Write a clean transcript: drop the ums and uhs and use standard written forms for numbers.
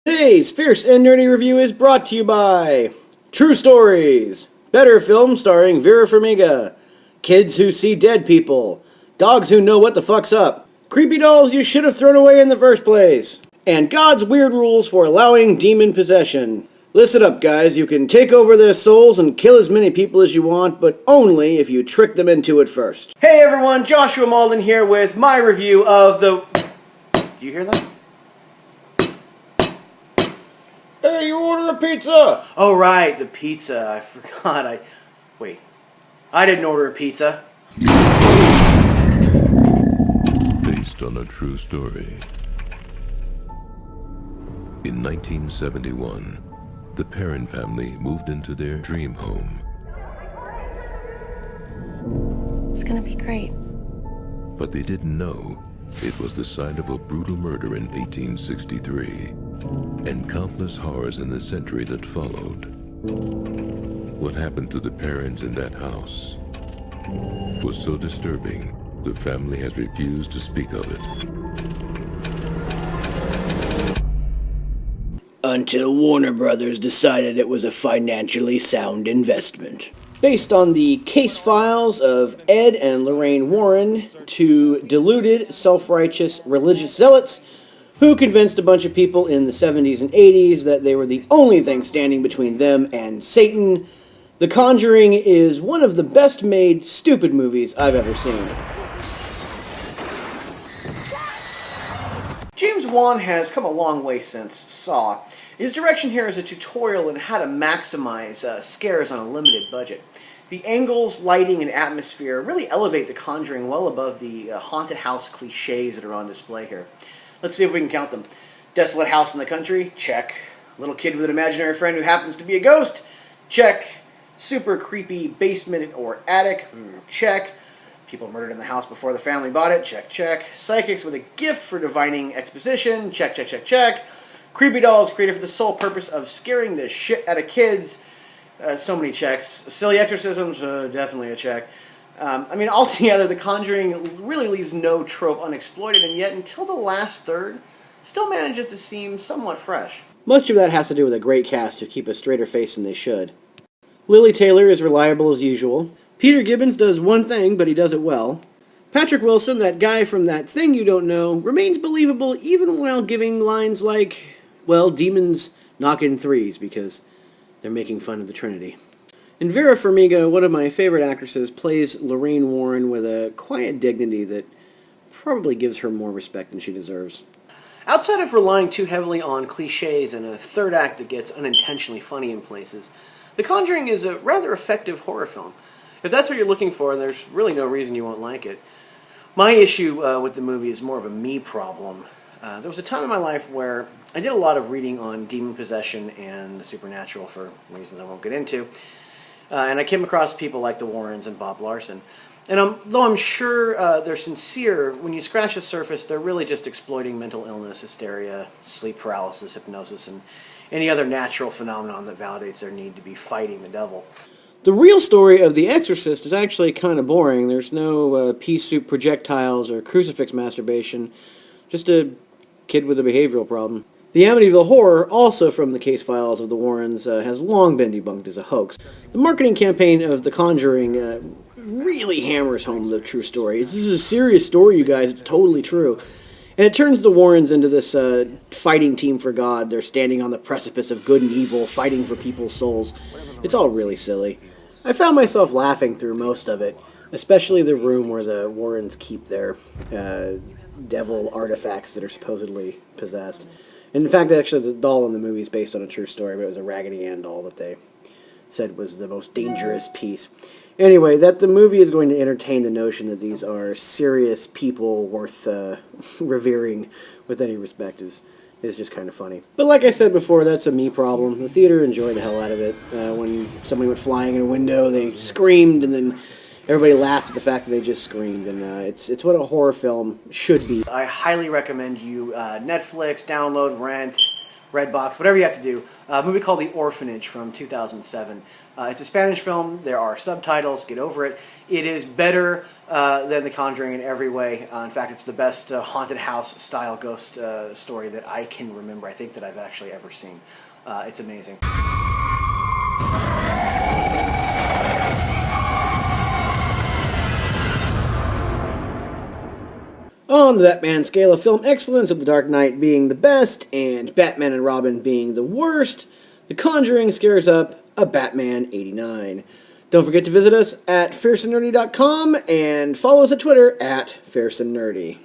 Today's Fierce and Nerdy Review is brought to you by True Stories, Better Film starring Vera Farmiga, Kids Who See Dead People, Dogs Who Know What the Fuck's Up, Creepy Dolls You Should Have Thrown Away in the First Place, and God's Weird Rules for Allowing Demon Possession. Listen up, guys. You can take over their souls and kill as many people as you want, but only if you trick them into it first. Hey everyone, Joshua Malden here with my review of the... Do you hear that? Hey, you ordered a pizza! Oh, right, the pizza. I forgot. Wait. I didn't order a pizza. Based on a true story. In 1971, the Perrin family moved into their dream home. It's gonna be great. But they didn't know it was the site of a brutal murder in 1863. And countless horrors in the century that followed. What happened to the parents in that house was so disturbing, the family has refused to speak of it. Until Warner Brothers decided it was a financially sound investment. Based on the case files of Ed and Lorraine Warren, two deluded, self-righteous religious zealots who convinced a bunch of people in the 70s and 80s that they were the only thing standing between them and Satan. The Conjuring is one of the best made stupid movies I've ever seen. James Wan has come a long way since Saw. His direction here is a tutorial on how to maximize scares on a limited budget. The angles, lighting, and atmosphere really elevate The Conjuring well above the haunted house cliches that are on display here. Let's see if we can count them. Desolate house in the country? Check. Little kid with an imaginary friend who happens to be a ghost? Check. Super creepy basement or attic? Check. People murdered in the house before the family bought it? Check, check. Psychics with a gift for divining exposition? Check, check, check, check. Creepy dolls created for the sole purpose of scaring the shit out of kids? So many checks. Silly exorcisms? Definitely a check. Altogether, The Conjuring really leaves no trope unexploited, and yet, until the last third, still manages to seem somewhat fresh. Much of that has to do with a great cast who keep a straighter face than they should. Lily Taylor is reliable as usual. Peter Gibbons does one thing, but he does it well. Patrick Wilson, that guy from That Thing You Don't Know, remains believable even while giving lines like, well, demons knock in threes, because they're making fun of the Trinity. And Vera Farmiga, one of my favorite actresses, plays Lorraine Warren with a quiet dignity that probably gives her more respect than she deserves. Outside of relying too heavily on cliches and a third act that gets unintentionally funny in places, The Conjuring is a rather effective horror film. If that's what you're looking for, there's really no reason you won't like it. My issue with the movie is more of a me problem. There was a time in my life where I did a lot of reading on demon possession and the supernatural for reasons I won't get into. And I came across people like the Warrens and Bob Larson. And though I'm sure they're sincere, when you scratch the surface, they're really just exploiting mental illness, hysteria, sleep paralysis, hypnosis, and any other natural phenomenon that validates their need to be fighting the devil. The real story of The Exorcist is actually kind of boring. There's no pea soup projectiles or crucifix masturbation. Just a kid with a behavioral problem. The Amityville Horror, also from the case files of the Warrens, has long been debunked as a hoax. The marketing campaign of The Conjuring really hammers home the true story. This is a serious story, you guys. It's totally true. And it turns the Warrens into this fighting team for God. They're standing on the precipice of good and evil, fighting for people's souls. It's all really silly. I found myself laughing through most of it, especially the room where the Warrens keep their devil artifacts that are supposedly possessed. And in fact, actually, the doll in the movie is based on a true story, but it was a Raggedy Ann doll that they said was the most dangerous piece. Anyway, that the movie is going to entertain the notion that these are serious people worth revering with any respect is just kind of funny. But like I said before, that's a me problem. The theater enjoyed the hell out of it. When somebody went flying in a window, they screamed, and then everybody laughed at the fact that they just screamed, and it's what a horror film should be. I highly recommend you Netflix, download, rent, Redbox, whatever you have to do. A movie called The Orphanage from 2007. It's a Spanish film. There are subtitles. Get over it. It is better than The Conjuring in every way. In fact, it's the best haunted house style ghost story that I can remember. I think that I've actually ever seen. It's amazing. On the Batman scale of film excellence, of The Dark Knight being the best and Batman and Robin being the worst, The Conjuring scares up a Batman 89. Don't forget to visit us at fierceandnerdy.com and follow us at Twitter at fierceandnerdy.